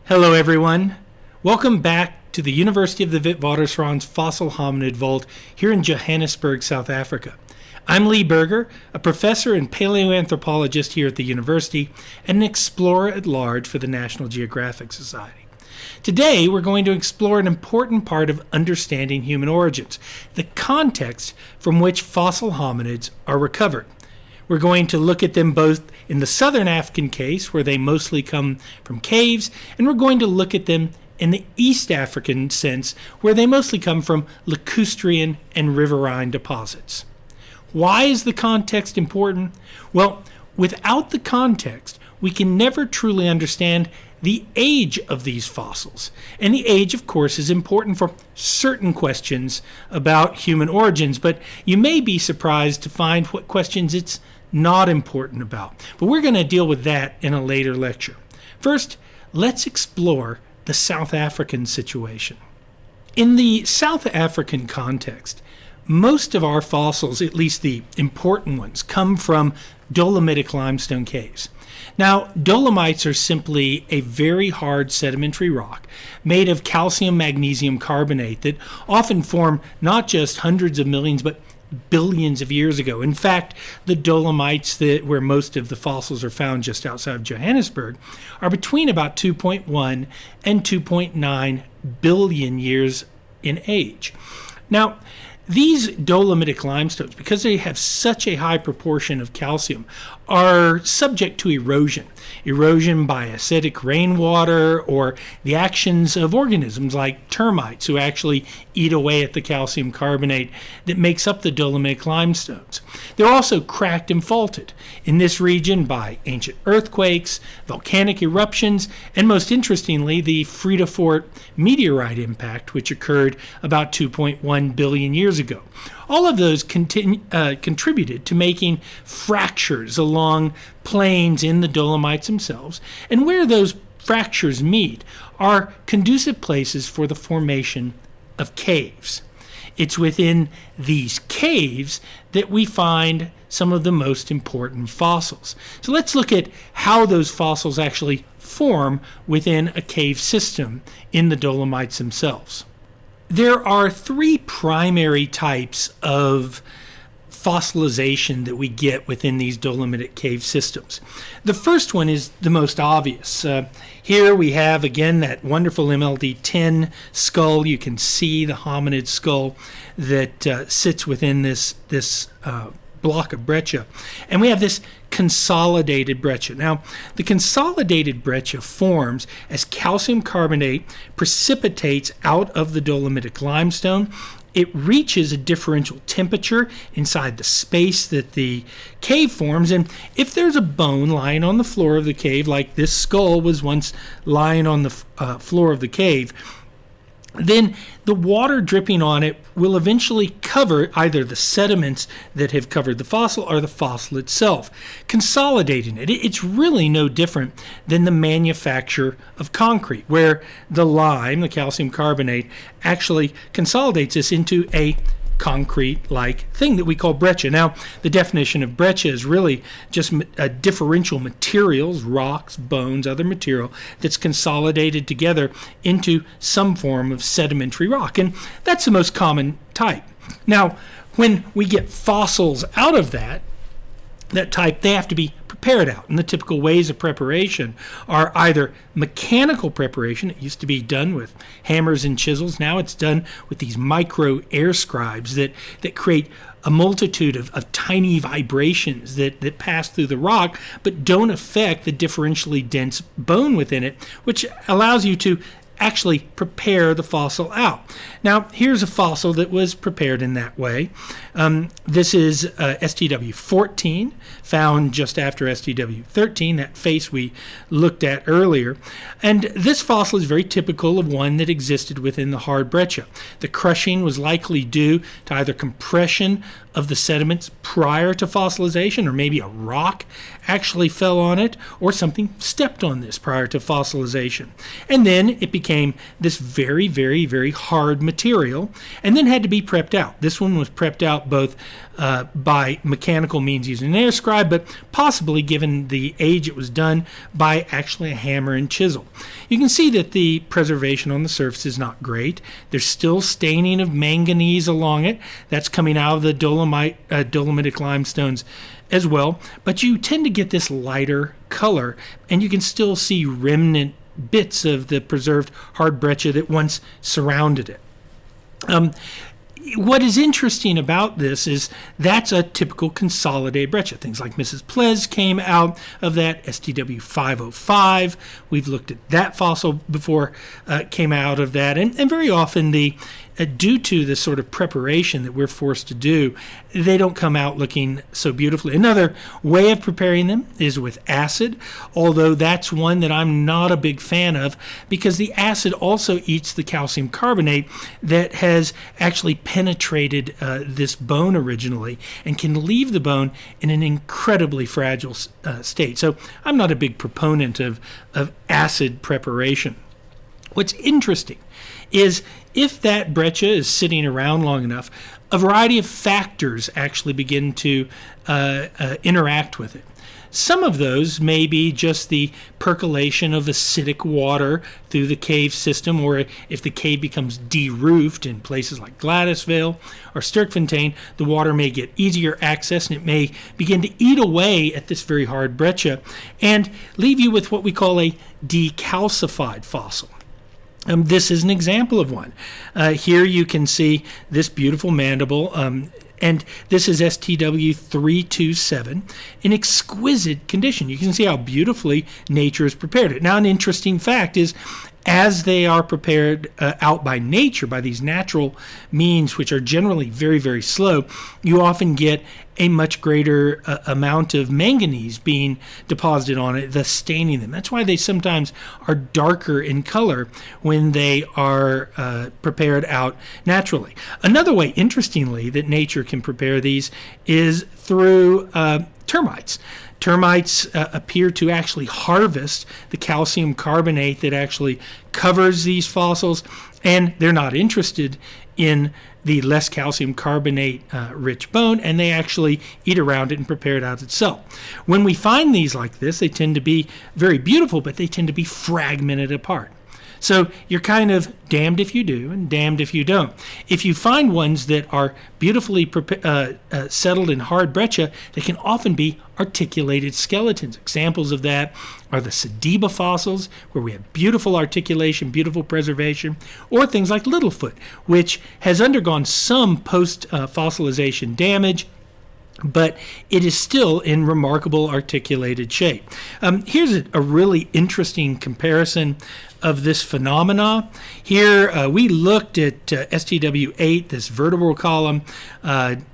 Hello everyone. Welcome back to the University of the Witwatersrand's Fossil Hominid Vault here in Johannesburg, South Africa. I'm Lee Berger, a professor and paleoanthropologist here at the university and an explorer at large for the National Geographic Society. Today we're going to explore an important part of understanding human origins, the context from which fossil hominids are recovered. We're going to look at them both in the southern African case, where they mostly come from caves, and we're going to look at them in the East African sense, where they mostly come from lacustrine and riverine deposits. Why is the context important? Well, without the context, we can never truly understand the age of these fossils. And the age, of course, is important for certain questions about human origins, but you may be surprised to find what questions it's not important about. But we're going to deal with that in a later lecture. First, let's explore the South African situation. In the South African context, most of our fossils, at least the important ones, come from Dolomitic Limestone caves. Now, dolomites are simply a very hard sedimentary rock made of calcium magnesium carbonate that often formed not just hundreds of millions but billions of years ago. In fact, the Dolomites where most of the fossils are found just outside of Johannesburg are between about 2.1 and 2.9 billion years in age. Now, these dolomitic limestones, because they have such a high proportion of calcium, are subject to erosion. Erosion by acidic rainwater or the actions of organisms like termites who actually eat away at the calcium carbonate that makes up the dolomitic limestones. They're also cracked and faulted in this region by ancient earthquakes, volcanic eruptions, and most interestingly, the Fort meteorite impact, which occurred about 2.1 billion years ago. All of those contributed to making fractures along plains in the Dolomites themselves, and where those fractures meet are conducive places for the formation of caves. It's within these caves that we find some of the most important fossils. So let's look at how those fossils actually form within a cave system in the Dolomites themselves. There are three primary types of fossilization that we get within these dolomitic cave systems. The first one is the most obvious. Here we have again that wonderful MLD-10 skull. You can see the hominid skull that sits within this block of breccia. And we have this Consolidated Breccia. Now, the Consolidated Breccia forms as calcium carbonate precipitates out of the dolomitic limestone. It reaches a differential temperature inside the space that the cave forms, and if there's a bone lying on the floor of the cave, like this skull was once lying on the floor of the cave, then the water dripping on it will eventually cover either the sediments that have covered the fossil or the fossil itself, consolidating it. It's really no different than the manufacture of concrete, where the lime, the calcium carbonate, actually consolidates this into a concrete-like thing that we call breccia. Now, the definition of breccia is really just differential materials, rocks, bones, other material that's consolidated together into some form of sedimentary rock, and that's the most common type. Now, when we get fossils out of that type, they have to be prepared out. And the typical ways of preparation are either mechanical preparation. It used to be done with hammers and chisels. Now it's done with these micro air scribes that create a multitude of tiny vibrations that pass through the rock but don't affect the differentially dense bone within it, which allows you to actually prepare the fossil out. Now, here's a fossil that was prepared in that way. This is STW-14, found just after STW-13, that face we looked at earlier. And this fossil is very typical of one that existed within the hard breccia. The crushing was likely due to either compression of the sediments prior to fossilization, or maybe a rock actually fell on it, or something stepped on this prior to fossilization. And then it became became this very, very, very hard material and then had to be prepped out. This one was prepped out both by mechanical means using an air scribe, but possibly, given the age it was done, by actually a hammer and chisel. You can see that the preservation on the surface is not great. There's still staining of manganese along it. That's coming out of the Dolomitic limestones as well, but you tend to get this lighter color, and you can still see remnant bits of the preserved hard breccia that once surrounded it. What is interesting about this is that's a typical consolidated breccia. Things like Mrs. Plez came out of that, STW 505. We've looked at that fossil before it came out of that. And very often, due to the sort of preparation that we're forced to do, they don't come out looking so beautifully. Another way of preparing them is with acid, although that's one that I'm not a big fan of because the acid also eats the calcium carbonate that has actually penetrated this bone originally and can leave the bone in an incredibly fragile state. So I'm not a big proponent of acid preparation. What's interesting is if that breccia is sitting around long enough, a variety of factors actually begin to interact with it. Some of those may be just the percolation of acidic water through the cave system, or if the cave becomes de-roofed in places like Gladysville or Sterkfontein, the water may get easier access and it may begin to eat away at this very hard breccia and leave you with what we call a decalcified fossil. This is an example of one. Here you can see this beautiful mandible, and this is STW 327 in exquisite condition. You can see how beautifully nature has prepared it. Now, an interesting fact is, as they are prepared out by nature, by these natural means, which are generally very, very slow, you often get a much greater amount of manganese being deposited on it, thus staining them. That's why they sometimes are darker in color when they are prepared out naturally. Another way, interestingly, that nature can prepare these is through termites. Termites appear to actually harvest the calcium carbonate that actually covers these fossils, and they're not interested in the less calcium carbonate rich bone, and they actually eat around it and prepare it out itself. When we find these like this, they tend to be very beautiful, but they tend to be fragmented apart. So you're kind of damned if you do and damned if you don't. If you find ones that are beautifully settled in hard breccia, they can often be articulated skeletons. Examples of that are the Sediba fossils, where we have beautiful articulation, beautiful preservation, or things like Littlefoot, which has undergone some post-fossilization damage, but it is still in remarkable articulated shape. Here's a really interesting comparison of this phenomena. Here we looked at STW8, this vertebral column,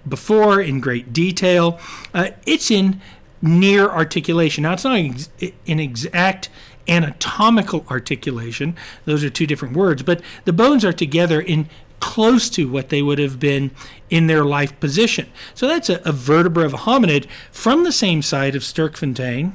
before in great detail. It's in near articulation. Now, it's not an exact anatomical articulation. Those are two different words, but the bones are together in close to what they would have been in their life position. So that's a vertebra of a hominid from the same site of Sterkfontein.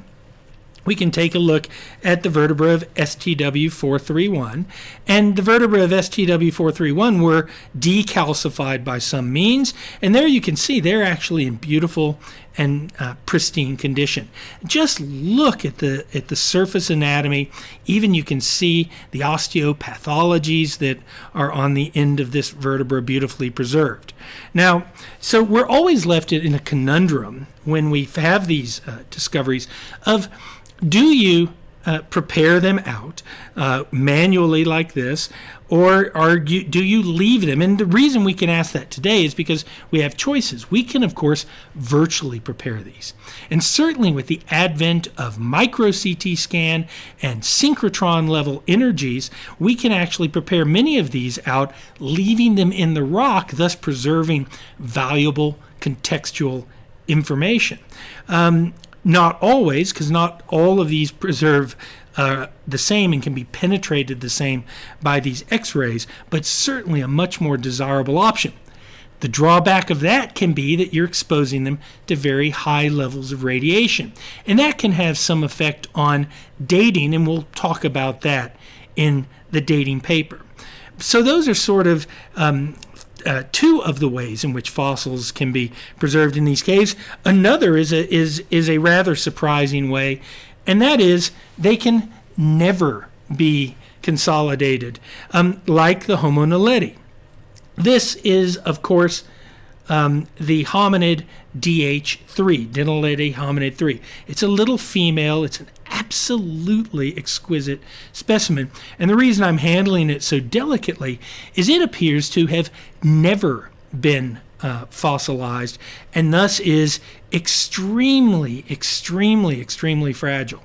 We can take a look at the vertebra of STW 431, and the vertebra of STW 431 were decalcified by some means, and there you can see they're actually in beautiful and pristine condition. Just look at the surface anatomy. Even you can see the osteopathologies that are on the end of this vertebra, beautifully preserved. Now, so we're always left in a conundrum when we have these discoveries of, do you prepare them out manually like this, or do you leave them? And the reason we can ask that today is because we have choices. We can, of course, virtually prepare these. And certainly with the advent of micro CT scan and synchrotron level energies, we can actually prepare many of these out, leaving them in the rock, thus preserving valuable contextual information. Not always, because not all of these preserve the same and can be penetrated the same by these X-rays, but certainly a much more desirable option. The drawback of that can be that you're exposing them to very high levels of radiation, and that can have some effect on dating, and we'll talk about that in the dating paper. So those are sort of two of the ways in which fossils can be preserved in these caves. Another is a rather surprising way, and that is they can never be consolidated, like the Homo naledi. This is, of course, the hominid DH3, Dolomitic hominid 3. It's a little female. It's an absolutely exquisite specimen. And the reason I'm handling it so delicately is it appears to have never been fossilized, and thus is extremely, extremely, extremely fragile.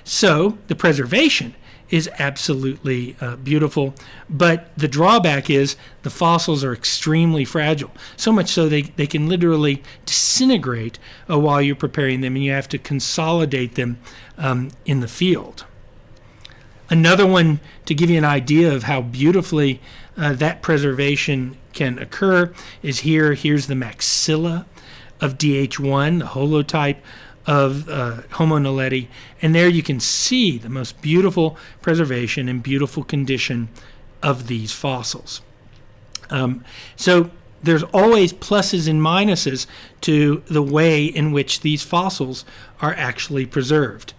So the preservation is absolutely beautiful, but the drawback is the fossils are extremely fragile, so much so they can literally disintegrate while you're preparing them, and you have to consolidate them in the field. Another one, to give you an idea of how beautifully that preservation can occur, is here's the maxilla of DH1, the holotype of Homo naledi, and there you can see the most beautiful preservation and beautiful condition of these fossils. So there's always pluses and minuses to the way in which these fossils are actually preserved.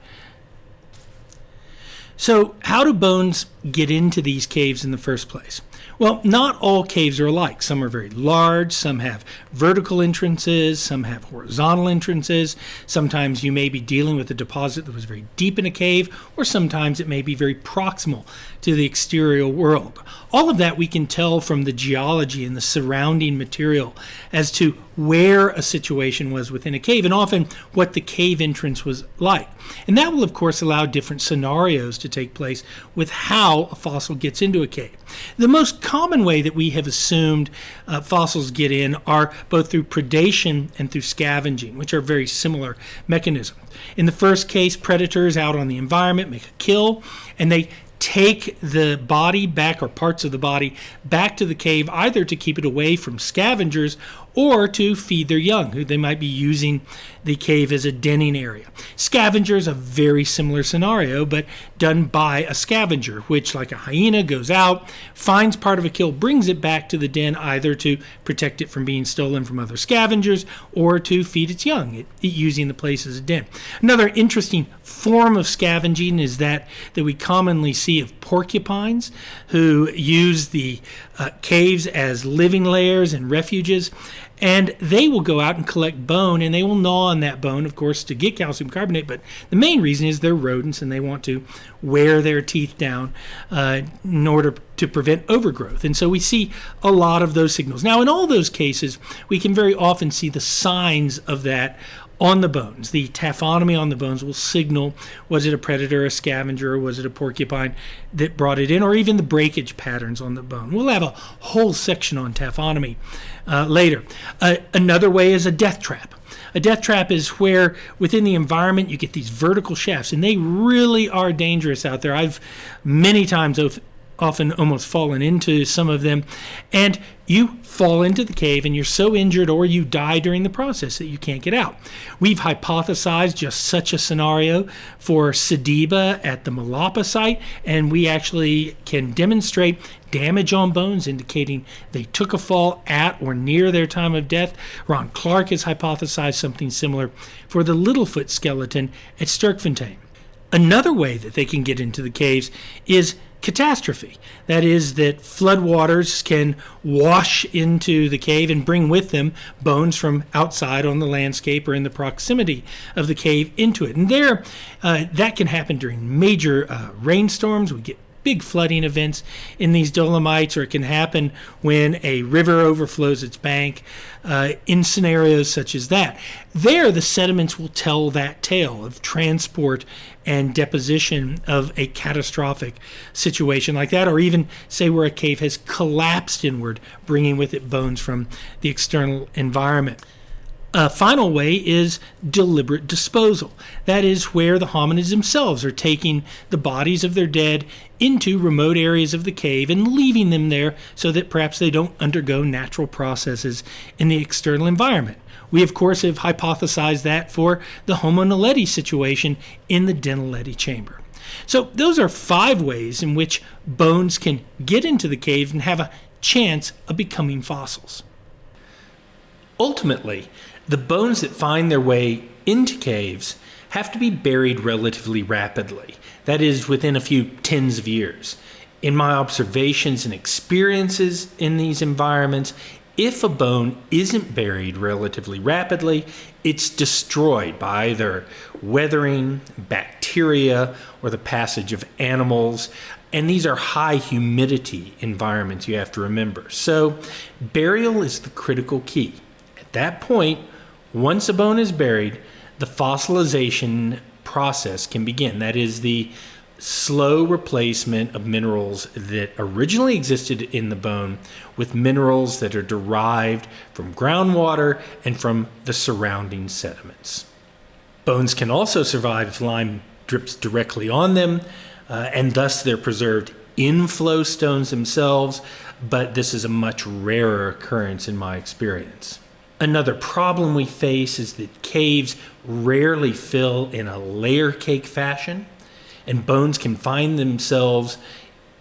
So how do bones get into these caves in the first place? Well, not all caves are alike. Some are very large, some have vertical entrances, some have horizontal entrances. Sometimes you may be dealing with a deposit that was very deep in a cave, or sometimes it may be very proximal to the exterior world. All of that we can tell from the geology and the surrounding material as to where a situation was within a cave, and often what the cave entrance was like. And that will, of course, allow different scenarios to take place with how a fossil gets into a cave. The most common way that we have assumed fossils get in are both through predation and through scavenging, which are very similar mechanisms. In the first case, predators out on the environment make a kill, and they take the body back, or parts of the body, back to the cave, either to keep it away from scavengers or to feed their young, who they might be using the cave as a denning area. Scavengers, a very similar scenario, but done by a scavenger, which, like a hyena, goes out, finds part of a kill, brings it back to the den, either to protect it from being stolen from other scavengers or to feed its young, it using the place as a den. Another interesting form of scavenging is that we commonly see of porcupines, who use the caves as living lairs and refuges, and they will go out and collect bone, and they will gnaw on that bone, of course, to get calcium carbonate, but the main reason is they're rodents and they want to wear their teeth down in order to prevent overgrowth. And so we see a lot of those signals. Now, in all those cases, we can very often see the signs of that on the bones. The taphonomy on the bones will signal, was it a predator, a scavenger, or was it a porcupine that brought it in, or even the breakage patterns on the bone. We'll have a whole section on taphonomy later. Another way is a death trap. A death trap is where within the environment you get these vertical shafts, and they really are dangerous out there. I've many times often almost fallen into some of them, and you fall into the cave and you're so injured or you die during the process that you can't get out. We've hypothesized just such a scenario for Sediba at the Malapa site, and we actually can demonstrate damage on bones indicating they took a fall at or near their time of death. Ron Clark has hypothesized something similar for the Littlefoot skeleton at Sterkfontein. Another way that they can get into the caves is catastrophe. That is, that floodwaters can wash into the cave and bring with them bones from outside on the landscape or in the proximity of the cave into it. And there, that can happen during major rainstorms. We get big flooding events in these Dolomites, or it can happen when a river overflows its bank, in scenarios such as that. There, the sediments will tell that tale of transport and deposition of a catastrophic situation like that, or even say where a cave has collapsed inward, bringing with it bones from the external environment. A final way is deliberate disposal. That is where the hominids themselves are taking the bodies of their dead into remote areas of the cave and leaving them there so that perhaps they don't undergo natural processes in the external environment. We, of course, have hypothesized that for the Homo naledi situation in the Denaledi chamber. So those are 5 ways in which bones can get into the cave and have a chance of becoming fossils. Ultimately, the bones that find their way into caves have to be buried relatively rapidly, that is, within a few tens of years. In my observations and experiences in these environments, if a bone isn't buried relatively rapidly, it's destroyed by either weathering, bacteria, or the passage of animals. And these are high humidity environments, you have to remember. So burial is the critical key. At that point, once a bone is buried, the fossilization process can begin. That is the slow replacement of minerals that originally existed in the bone with minerals that are derived from groundwater and from the surrounding sediments. Bones can also survive if lime drips directly on them, and thus they're preserved in flowstones themselves, but this is a much rarer occurrence in my experience. Another problem we face is that caves rarely fill in a layer cake fashion, and bones can find themselves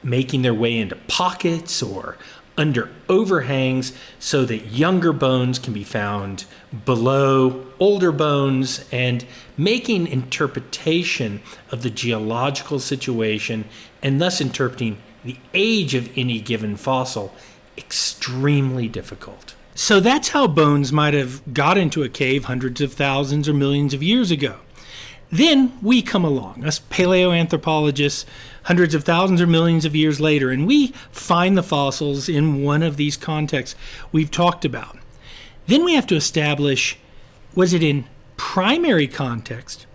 making their way into pockets or under overhangs so that younger bones can be found below older bones, and making interpretation of the geological situation and thus interpreting the age of any given fossil extremely difficult. So that's how bones might have got into a cave hundreds of thousands or millions of years ago. Then we come along, us paleoanthropologists, hundreds of thousands or millions of years later, and we find the fossils in one of these contexts we've talked about. Then we have to establish, was it in primary context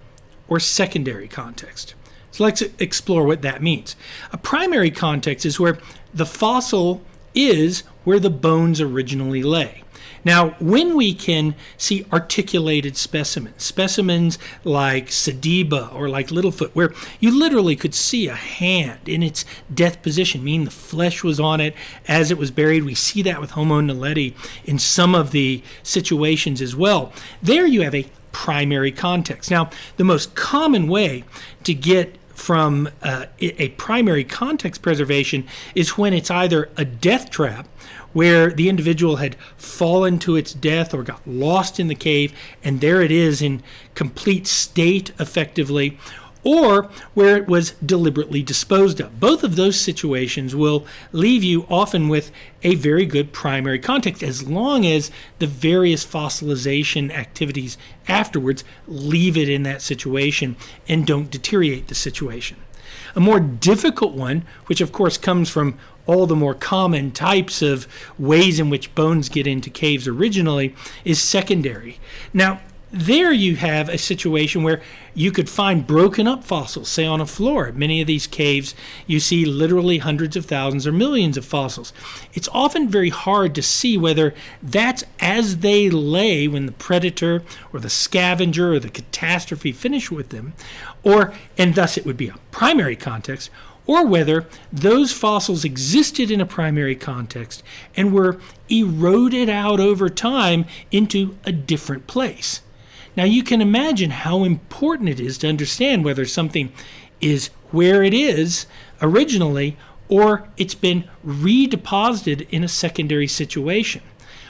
or secondary context? So let's explore what that means. A primary context is where the fossil is where the bones originally lay. Now, when we can see articulated specimens like Sediba or like Littlefoot, where you literally could see a hand in its death position, meaning the flesh was on it as it was buried. We see that with Homo naledi in some of the situations as well. There you have a primary context. Now, the most common way to get from a primary context preservation is when it's either a death trap, where the individual had fallen to its death or got lost in the cave, and there it is in complete state effectively, or where it was deliberately disposed of. Both of those situations will leave you often with a very good primary context, as long as the various fossilization activities afterwards leave it in that situation and don't deteriorate the situation. A more difficult one, which of course comes from all the more common types of ways in which bones get into caves originally, is secondary. Now, there you have a situation where you could find broken up fossils, say on a floor. Many of these caves, you see literally hundreds of thousands or millions of fossils. It's often very hard to see whether that's as they lay when the predator or the scavenger or the catastrophe finished with them, and thus it would be a primary context, or whether those fossils existed in a primary context and were eroded out over time into a different place. Now, you can imagine how important it is to understand whether something is where it is originally or it's been redeposited in a secondary situation.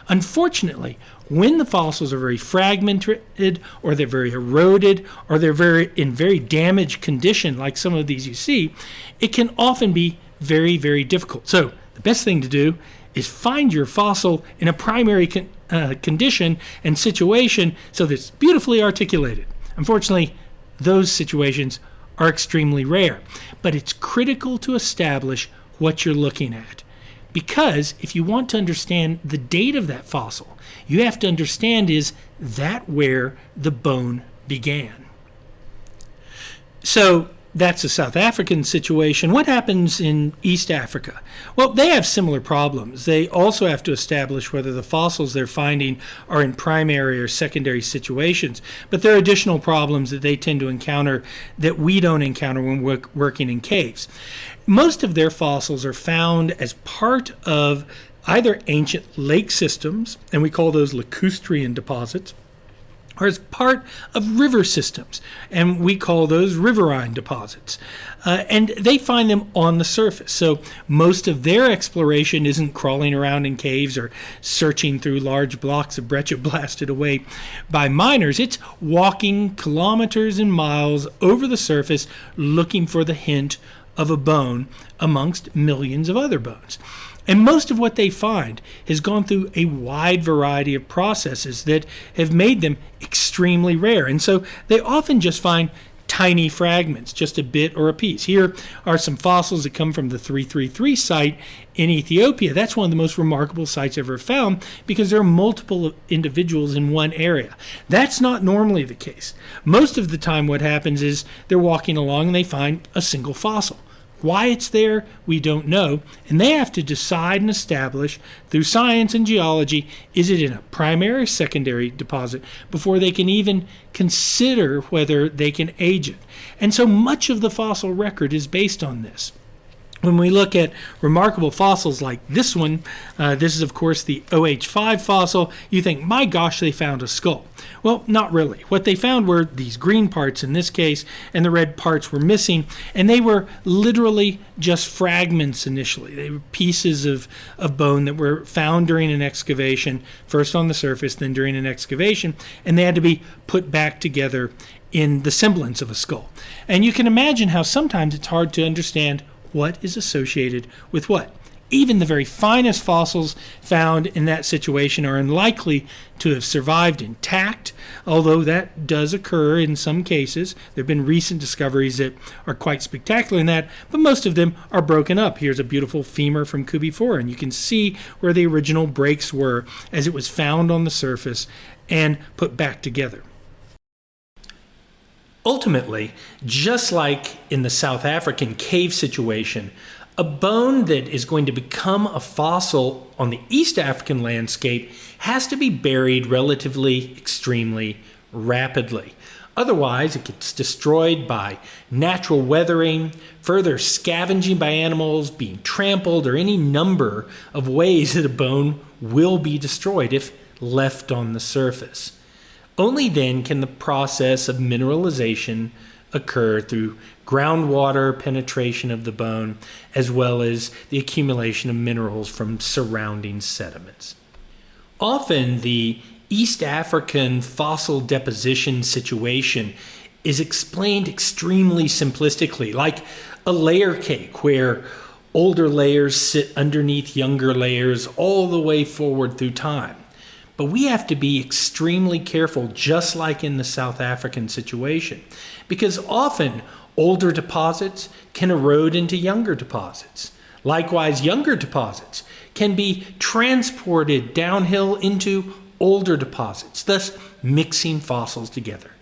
Unfortunately, when the fossils are very fragmented or they're very eroded or they're in very damaged condition, like some of these you see, it can often be very, very difficult. So the best thing to do is find your fossil in a primary condition and situation so that it's beautifully articulated. Unfortunately, those situations are extremely rare, but it's critical to establish what you're looking at. Because if you want to understand the date of that fossil, you have to understand, is that where the bone began? So that's a South African situation. What happens in East Africa? Well, they have similar problems. They also have to establish whether the fossils they're finding are in primary or secondary situations. But there are additional problems that they tend to encounter that we don't encounter when we're working in caves. Most of their fossils are found as part of either ancient lake systems, and we call those lacustrine deposits, are as part of river systems, and we call those riverine deposits. And they find them on the surface. So most of their exploration isn't crawling around in caves or searching through large blocks of breccia blasted away by miners. It's walking kilometers and miles over the surface looking for the hint of a bone amongst millions of other bones. And most of what they find has gone through a wide variety of processes that have made them extremely rare. And so they often just find tiny fragments, just a bit or a piece. Here are some fossils that come from the 333 site in Ethiopia. That's one of the most remarkable sites ever found because there are multiple individuals in one area. That's not normally the case. Most of the time what happens is they're walking along and they find a single fossil. Why it's there, we don't know, and they have to decide and establish through science and geology, is it in a primary or secondary deposit before they can even consider whether they can age it. And so much of the fossil record is based on this. When we look at remarkable fossils like this one, this is of course the OH5 fossil, you think, my gosh, they found a skull. Well, not really. What they found were these green parts in this case, and the red parts were missing, and they were literally just fragments initially. They were pieces of bone that were found during an excavation, first on the surface, then during an excavation, and they had to be put back together in the semblance of a skull. And you can imagine how sometimes it's hard to understand what is associated with what. Even the very finest fossils found in that situation are unlikely to have survived intact, although that does occur in some cases. There have been recent discoveries that are quite spectacular in that, but most of them are broken up. Here's a beautiful femur from Kubi 4, and you can see where the original breaks were as it was found on the surface and put back together. Ultimately, just like in the South African cave situation, a bone that is going to become a fossil on the East African landscape has to be buried relatively, extremely rapidly. Otherwise, it gets destroyed by natural weathering, further scavenging by animals, being trampled, or any number of ways that a bone will be destroyed if left on the surface. Only then can the process of mineralization occur through groundwater penetration of the bone, as well as the accumulation of minerals from surrounding sediments. Often, the East African fossil deposition situation is explained extremely simplistically, like a layer cake where older layers sit underneath younger layers all the way forward through time. But we have to be extremely careful, just like in the South African situation, because often older deposits can erode into younger deposits. Likewise, younger deposits can be transported downhill into older deposits, thus mixing fossils together.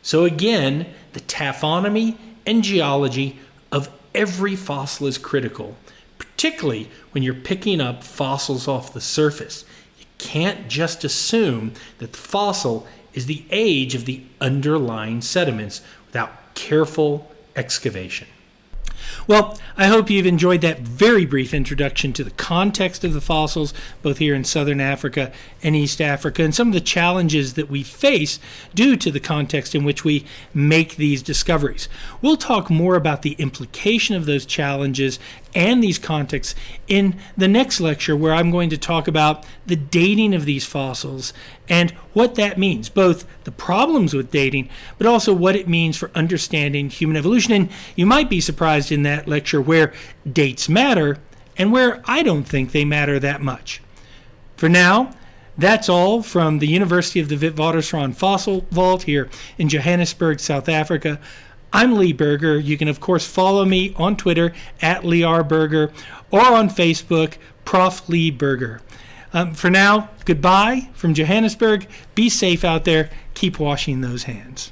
So again, the taphonomy and geology of every fossil is critical, particularly when you're picking up fossils off the surface. Can't just assume that the fossil is the age of the underlying sediments without careful excavation. Well, I hope you've enjoyed that very brief introduction to the context of the fossils, both here in Southern Africa and East Africa, and some of the challenges that we face due to the context in which we make these discoveries. We'll talk more about the implication of those challenges and these contexts in the next lecture, where I'm going to talk about the dating of these fossils and what that means, both the problems with dating, but also what it means for understanding human evolution. And you might be surprised in that lecture where dates matter and where I don't think they matter that much. For now, that's all from the University of the Witwatersrand Fossil Vault here in Johannesburg, South Africa. I'm Lee Berger. You can, of course, follow me on Twitter at @LeeRBerger or on Facebook, Prof. Lee Berger. For now, goodbye from Johannesburg. Be safe out there. Keep washing those hands.